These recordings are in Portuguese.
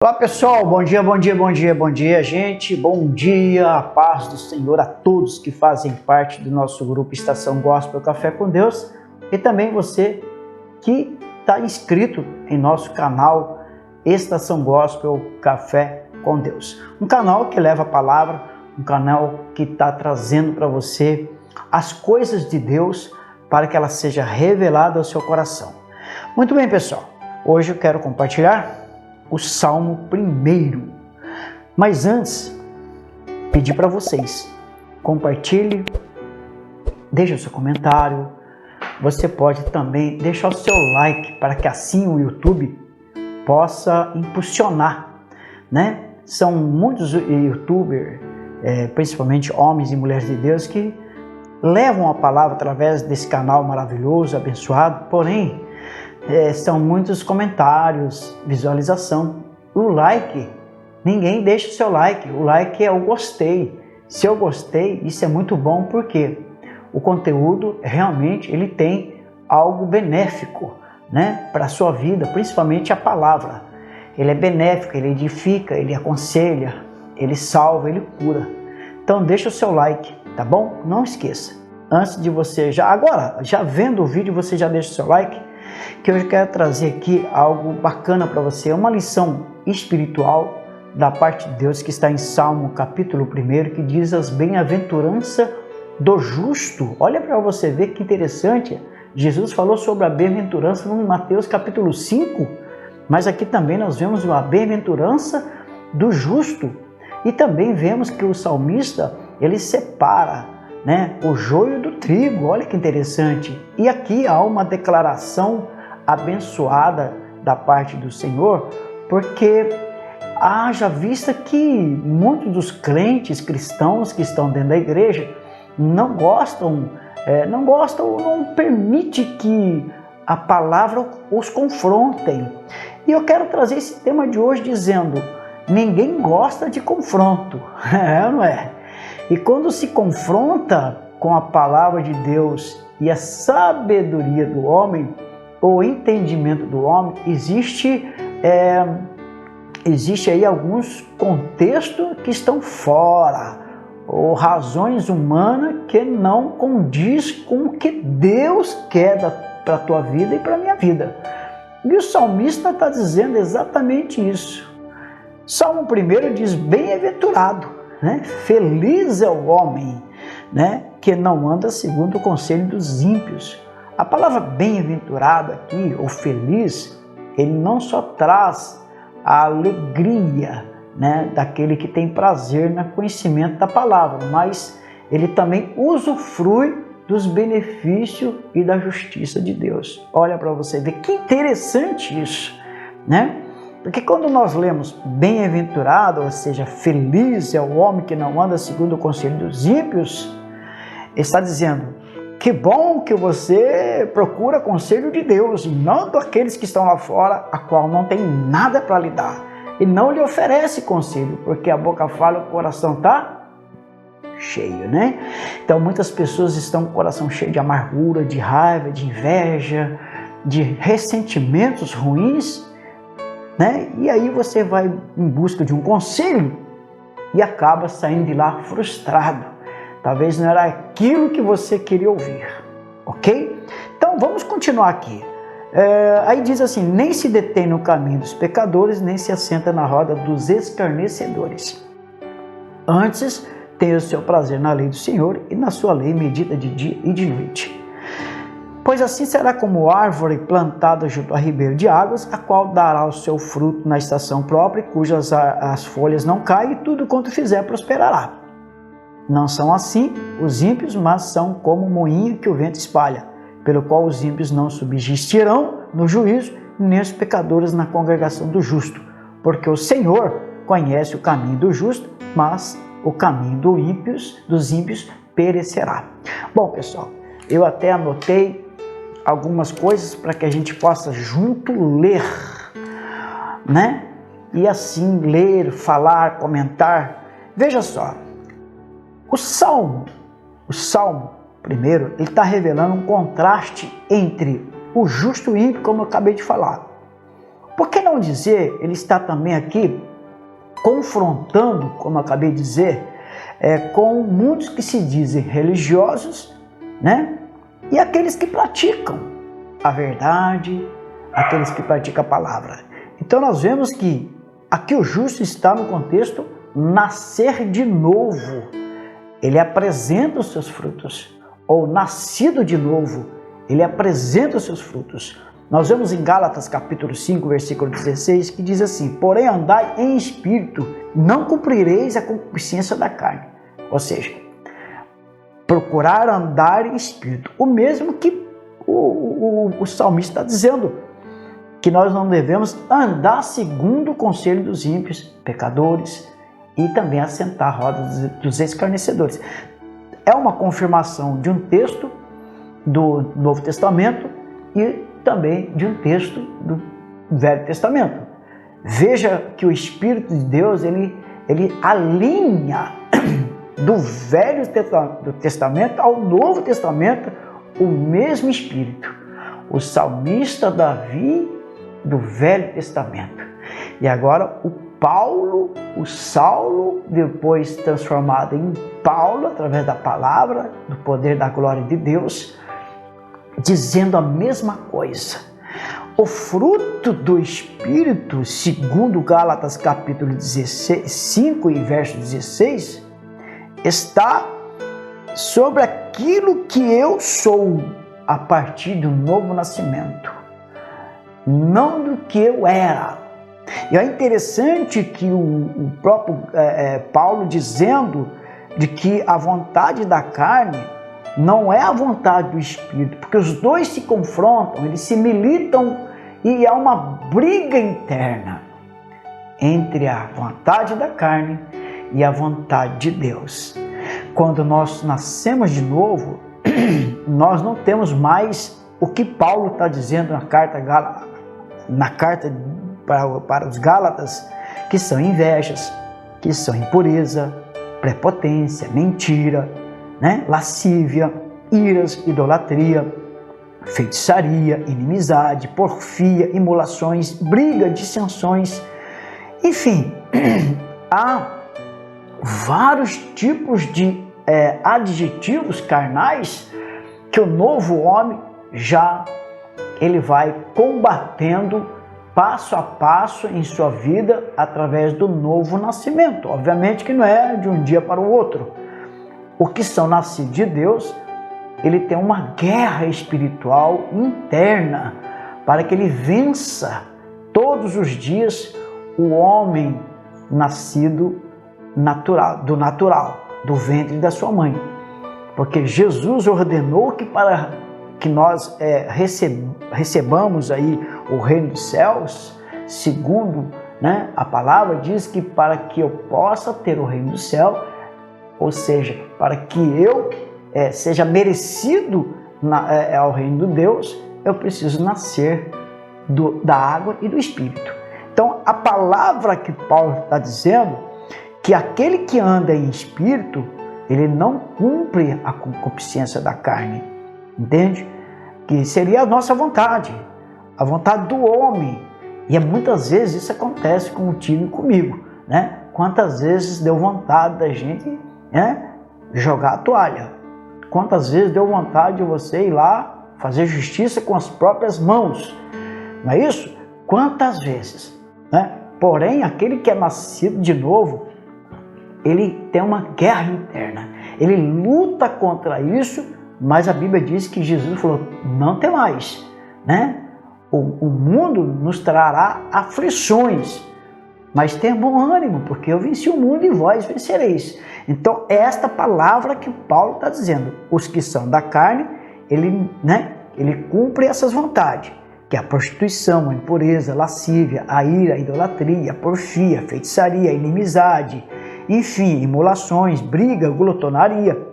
Olá pessoal, bom dia, gente, bom dia, a paz do Senhor a todos que fazem parte do nosso grupo Estação Gospel Café com Deus e também você que está inscrito em nosso canal Estação Gospel Café com Deus. Um canal que leva a palavra, um canal que está trazendo para você as coisas de Deus para que ela seja revelada ao seu coração. Muito bem pessoal, hoje eu quero compartilhar o Salmo 1. Mas antes, pedir para vocês, compartilhe, deixe o seu comentário, você pode também deixar o seu like para que assim o YouTube possa impulsionar, né? São muitos youtubers, principalmente homens e mulheres de Deus, que levam a palavra através desse canal maravilhoso, abençoado, porém, são muitos comentários, visualização. O like, ninguém deixa o seu like. O like é o gostei. Se eu gostei, isso é muito bom porque o conteúdo realmente ele tem algo benéfico, né, para a sua vida, principalmente a palavra. Ele é benéfico, ele edifica, ele aconselha, ele salva, ele cura. Então deixa o seu like, tá bom? Não esqueça. Antes de você já vendo o vídeo, você já deixa o seu like, que eu quero trazer aqui algo bacana para você, uma lição espiritual da parte de Deus que está em Salmo capítulo 1, que diz as bem-aventuranças do justo. Olha para você ver que interessante, Jesus falou sobre a bem-aventurança no Mateus capítulo 5, mas aqui também nós vemos a bem-aventurança do justo, e também vemos que o salmista, ele separa, né, o joio do trigo. Olha que interessante. E aqui há uma declaração abençoada da parte do Senhor, porque haja vista que muitos dos crentes cristãos que estão dentro da igreja não permite que a palavra os confrontem. E eu quero trazer esse tema de hoje dizendo: ninguém gosta de confronto, não é? E quando se confronta com a palavra de Deus e a sabedoria do homem, o entendimento do homem, existe aí alguns contextos que estão fora, ou razões humanas que não condiz com o que Deus quer para a tua vida e para a minha vida. E o salmista está dizendo exatamente isso. Salmo 1 diz: bem-aventurado, né? Feliz é o homem, né, que não anda segundo o conselho dos ímpios. A palavra bem-aventurado aqui, ou feliz, ele não só traz a alegria, né, daquele que tem prazer no conhecimento da palavra, mas ele também usufrui dos benefícios e da justiça de Deus. Olha para você ver que interessante isso, né? Porque quando nós lemos bem-aventurado, ou seja, feliz é o homem que não anda segundo o conselho dos ímpios, está dizendo: que bom que você procura conselho de Deus, e não daqueles que estão lá fora, a qual não tem nada para lhe dar, e não lhe oferece conselho, porque a boca fala e o coração está cheio, né? Então muitas pessoas estão com o coração cheio de amargura, de raiva, de inveja, de ressentimentos ruins, né? E aí você vai em busca de um conselho e acaba saindo de lá frustrado. Talvez não era aquilo que você queria ouvir, ok? Então vamos continuar aqui. Aí diz assim: nem se detém no caminho dos pecadores, nem se assenta na roda dos escarnecedores. Antes tem o seu prazer na lei do Senhor, e na sua lei medita de dia e de noite. Pois assim será como árvore plantada junto a ribeiro de águas, a qual dará o seu fruto na estação própria, cujas as folhas não caem, e tudo quanto fizer prosperará. Não são assim os ímpios, mas são como o moinho que o vento espalha, pelo qual os ímpios não subsistirão no juízo, nem os pecadores na congregação do justo. Porque o Senhor conhece o caminho do justo, mas o caminho dos ímpios perecerá. Bom, pessoal, eu até anotei algumas coisas para que a gente possa junto ler, né? E assim ler, falar, comentar. Veja só, o Salmo primeiro, ele está revelando um contraste entre o justo e o ímpio, como eu acabei de falar. Por que não dizer, ele está também aqui confrontando, como eu acabei de dizer, com muitos que se dizem religiosos, né? E aqueles que praticam a verdade, aqueles que praticam a palavra. Então nós vemos que aqui o justo está no contexto nascer de novo. Ele apresenta os seus frutos. Ou nascido de novo, ele apresenta os seus frutos. Nós vemos em Gálatas capítulo 5, versículo 16, que diz assim: porém andai em espírito, não cumprireis a concupiscência da carne. Ou seja, procurar andar em espírito. O mesmo que o salmista está dizendo, que nós não devemos andar segundo o conselho dos ímpios, pecadores, e também assentar a roda dos escarnecedores. É uma confirmação de um texto do Novo Testamento e também de um texto do Velho Testamento. Veja que o Espírito de Deus, ele alinha do Velho Testamento ao Novo Testamento o mesmo Espírito. O salmista Davi do Velho Testamento. E agora o Saulo, depois transformado em Paulo, através da palavra, do poder da glória de Deus, dizendo a mesma coisa. O fruto do Espírito, segundo Gálatas capítulo 5 e verso 16, está sobre aquilo que eu sou a partir do novo nascimento, não do que eu era. E é interessante que o próprio Paulo dizendo de que a vontade da carne não é a vontade do Espírito, porque os dois se confrontam, eles se militam e há uma briga interna entre a vontade da carne e a vontade de Deus. Quando nós nascemos de novo, nós não temos mais o que Paulo está dizendo na carta para os Gálatas, que são invejas, que são impureza, prepotência, mentira, né? Lascívia, iras, idolatria, feitiçaria, inimizade, porfia, imolações, briga, dissensões, enfim, há vários tipos de adjetivos carnais que o novo homem ele vai combatendo passo a passo em sua vida através do novo nascimento. Obviamente que não é de um dia para o outro. O que são nascidos de Deus, ele tem uma guerra espiritual interna para que ele vença todos os dias o homem nascido do natural, do ventre da sua mãe. Porque Jesus ordenou que para que nós recebamos aí o reino dos céus, segundo, né, a palavra diz que para que eu possa ter o reino do céu, ou seja, para que eu seja merecido ao reino de Deus, eu preciso nascer da água e do Espírito. Então, a palavra que Paulo está dizendo, que aquele que anda em Espírito, ele não cumpre a concupiscência da carne, entende? Que seria a nossa vontade, a vontade do homem. E muitas vezes isso acontece contigo e comigo, né? Quantas vezes deu vontade da gente, né, jogar a toalha? Quantas vezes deu vontade de você ir lá fazer justiça com as próprias mãos? Não é isso? Quantas vezes, né? Porém, aquele que é nascido de novo, ele tem uma guerra interna. Ele luta contra isso, mas a Bíblia diz que Jesus falou: não tem mais, né? O mundo nos trará aflições, mas tenha bom ânimo, porque eu venci o mundo e vós vencereis. Então, é esta palavra que Paulo está dizendo. Os que são da carne, ele cumpre essas vontades, que é a prostituição, a impureza, a lascívia, a ira, a idolatria, a porfia, a feitiçaria, a inimizade, enfim, imolações, briga, glotonaria.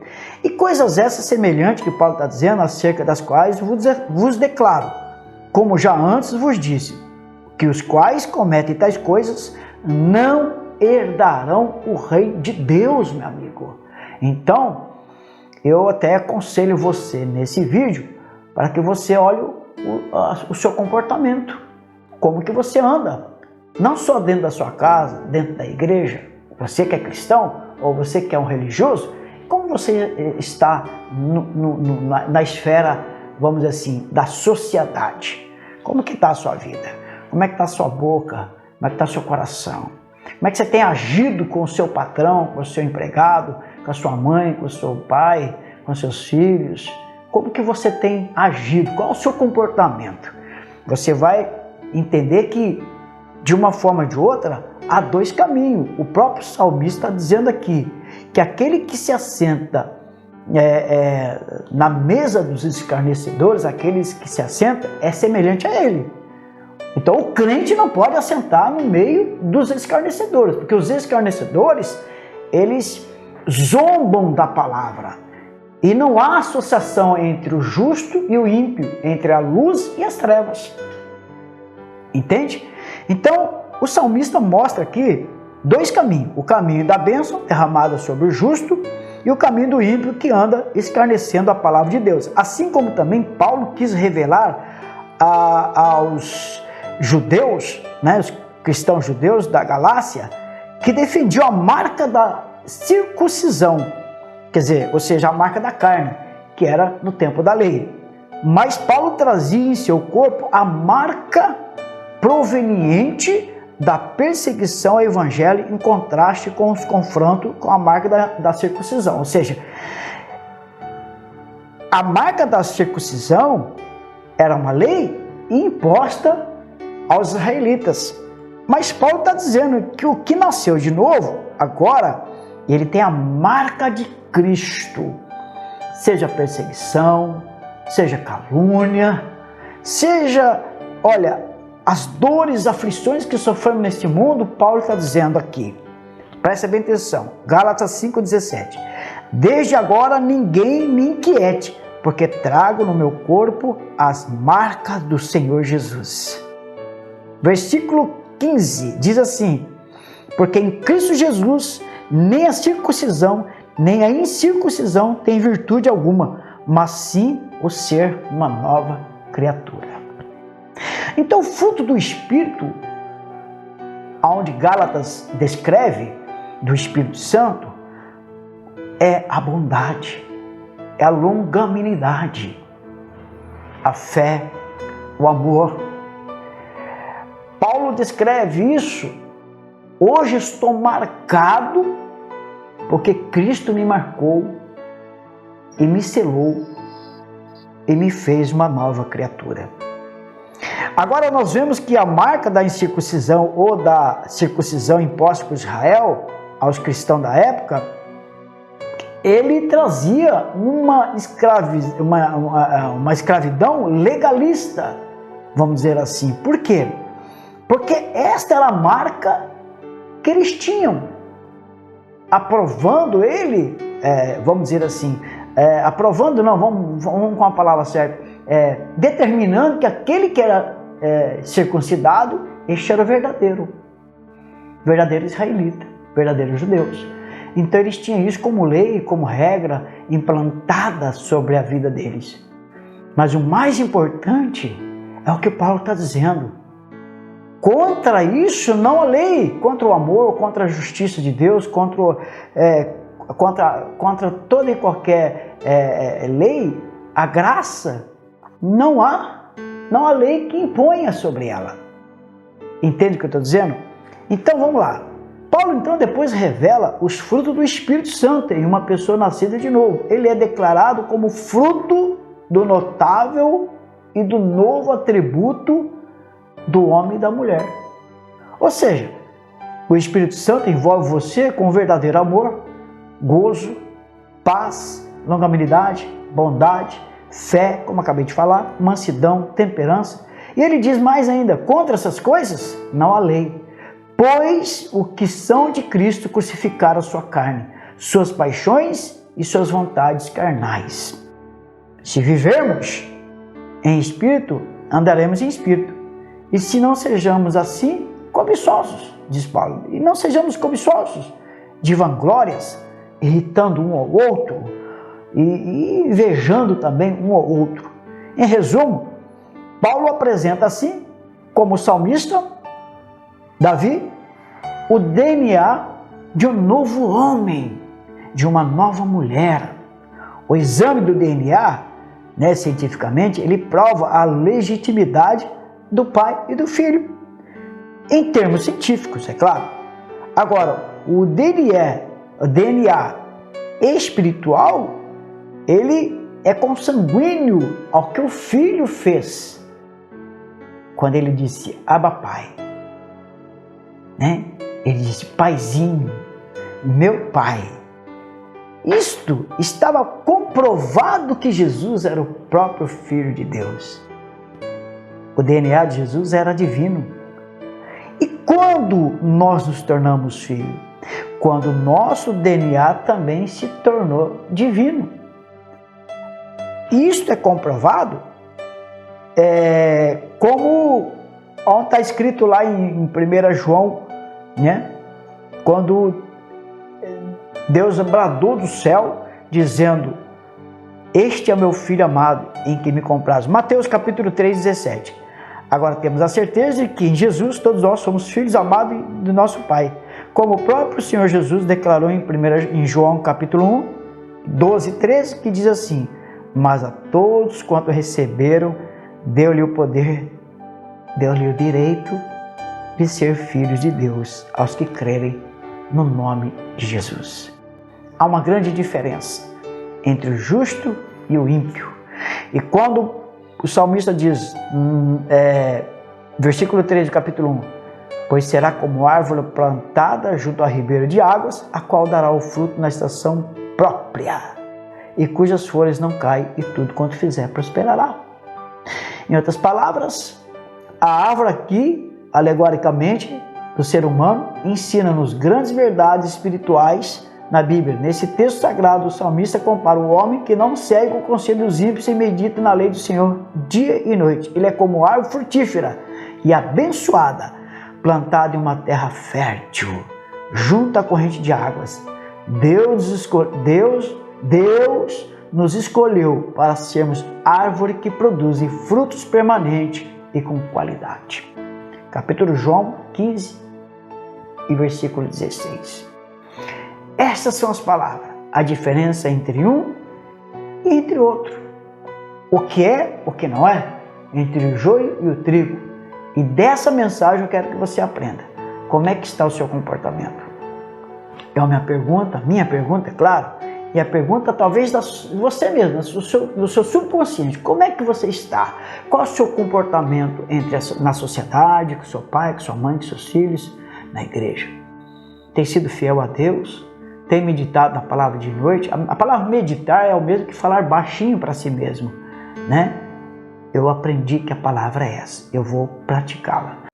E coisas essas semelhantes que Paulo está dizendo, acerca das quais vos declaro, como já antes vos disse, que os quais cometem tais coisas não herdarão o reino de Deus, meu amigo. Então, eu até aconselho você nesse vídeo para que você olhe o seu comportamento. como que você anda, não só dentro da sua casa, dentro da igreja, você que é cristão ou você que é um religioso, como você está na esfera, vamos dizer assim, da sociedade. Como que está a sua vida? Como é que está a sua boca? Como é que está o seu coração? Como é que você tem agido com o seu patrão, com o seu empregado, com a sua mãe, com o seu pai, com os seus filhos? Como que você tem agido? Qual é o seu comportamento? Você vai entender que, de uma forma ou de outra, há dois caminhos. O próprio salmista está dizendo aqui que aquele que se assenta na mesa dos escarnecedores, aqueles que se assentam, é semelhante a ele. Então o crente não pode assentar no meio dos escarnecedores, porque os escarnecedores, eles zombam da palavra. E não há associação entre o justo e o ímpio, entre a luz e as trevas. Entende? Então, o salmista mostra aqui dois caminhos. O caminho da bênção derramada sobre o justo e o caminho do ímpio que anda escarnecendo a palavra de Deus. Assim como também Paulo quis revelar aos judeus, né, os cristãos judeus da Galácia, que defendiam a marca da circuncisão, quer dizer, ou seja, a marca da carne, que era no tempo da lei. Mas Paulo trazia em seu corpo a marca proveniente da perseguição ao evangelho, em contraste com os confrontos com a marca da circuncisão. Ou seja, a marca da circuncisão era uma lei imposta aos israelitas. Mas Paulo está dizendo que o que nasceu de novo, agora, ele tem a marca de Cristo. Seja perseguição, seja calúnia, seja, olha, as dores, aflições que sofremos neste mundo, Paulo está dizendo aqui. Presta bem atenção. Gálatas 5,17. Desde agora ninguém me inquiete, porque trago no meu corpo as marcas do Senhor Jesus. Versículo 15 diz assim: porque em Cristo Jesus nem a circuncisão, nem a incircuncisão tem virtude alguma, mas sim o ser uma nova criatura. Então, o fruto do Espírito, onde Gálatas descreve, do Espírito Santo, é a bondade, é a longanimidade, a fé, o amor. Paulo descreve isso: hoje estou marcado porque Cristo me marcou e me selou e me fez uma nova criatura. Agora nós vemos que a marca da incircuncisão ou da circuncisão imposta por Israel aos cristãos da época, ele trazia uma escravidão legalista, vamos dizer assim. Por quê? Porque esta era a marca que eles tinham, aprovando ele, vamos dizer assim, aprovando não, vamos com a palavra certa, determinando que aquele que era circuncidado, este era o verdadeiro israelita, verdadeiro judeus. Então eles tinham isso como lei, como regra implantada sobre a vida deles. Mas o mais importante é o que Paulo está dizendo. Contra isso, não a lei, contra o amor, contra a justiça de Deus, contra toda e qualquer lei, a graça, não há lei que imponha sobre ela. Entende o que eu estou dizendo? Então vamos lá. Paulo então depois revela os frutos do Espírito Santo em uma pessoa nascida de novo. Ele é declarado como fruto do notável e do novo atributo do homem e da mulher. Ou seja, o Espírito Santo envolve você com verdadeiro amor, gozo, paz, longanimidade, bondade, fé, como acabei de falar, mansidão, temperança. E ele diz mais ainda: contra essas coisas não há lei, pois o que são de Cristo crucificaram a sua carne, suas paixões e suas vontades carnais. Se vivermos em espírito, andaremos em espírito. E se não sejamos assim, cobiçosos, diz Paulo, e não sejamos cobiçosos de vanglórias, irritando um ao outro e invejando também um ao outro. Em resumo, Paulo apresenta assim como o salmista Davi, o DNA de um novo homem, de uma nova mulher. O exame do DNA, cientificamente, ele prova a legitimidade do pai e do filho, em termos científicos, é claro. Agora, o DNA espiritual, ele é consanguíneo ao que o filho fez, quando ele disse, Abba Pai. Ele disse, Paizinho, meu Pai. Isto estava comprovado que Jesus era o próprio Filho de Deus. O DNA de Jesus era divino. E quando nós nos tornamos filhos? Quando o nosso DNA também se tornou divino. E isto é comprovado como está escrito lá em 1 João, quando Deus bradou do céu, dizendo, este é meu filho amado, em que me compraz. Mateus capítulo 3, 17. Agora temos a certeza de que em Jesus todos nós somos filhos amados do nosso Pai. Como o próprio Senhor Jesus declarou em João capítulo 1, 12 e 13, que diz assim, mas a todos quanto receberam, deu-lhe o poder, deu-lhe o direito de ser filhos de Deus, aos que crerem no nome de Jesus. Há uma grande diferença entre o justo e o ímpio. E quando o salmista diz, versículo 3 do capítulo 1, pois será como árvore plantada junto a ribeiro de águas, a qual dará o fruto na estação própria, e cujas folhas não caem, e tudo quanto fizer prosperará. Em outras palavras, a árvore aqui, alegoricamente, do ser humano, ensina-nos grandes verdades espirituais na Bíblia. Nesse texto sagrado, o salmista compara o homem que não segue o conselho dos ímpios e medita na lei do Senhor dia e noite. Ele é como árvore frutífera e abençoada, plantada em uma terra fértil, junto à corrente de águas. Deus nos escolheu para sermos árvore que produzem frutos permanentes e com qualidade. Capítulo João 15 e versículo 16. Essas são as palavras, a diferença entre um e entre outro. O que é, o que não é, entre o joio e o trigo. E dessa mensagem eu quero que você aprenda. Como é que está o seu comportamento? É a minha pergunta, é claro, e a pergunta talvez de você mesmo, do seu subconsciente. Como é que você está? Qual é o seu comportamento na sociedade, com seu pai, com sua mãe, com seus filhos, na igreja? Tem sido fiel a Deus? Tem meditado na palavra de noite? A palavra meditar é o mesmo que falar baixinho para si mesmo, Eu aprendi que a palavra é essa, eu vou praticá-la.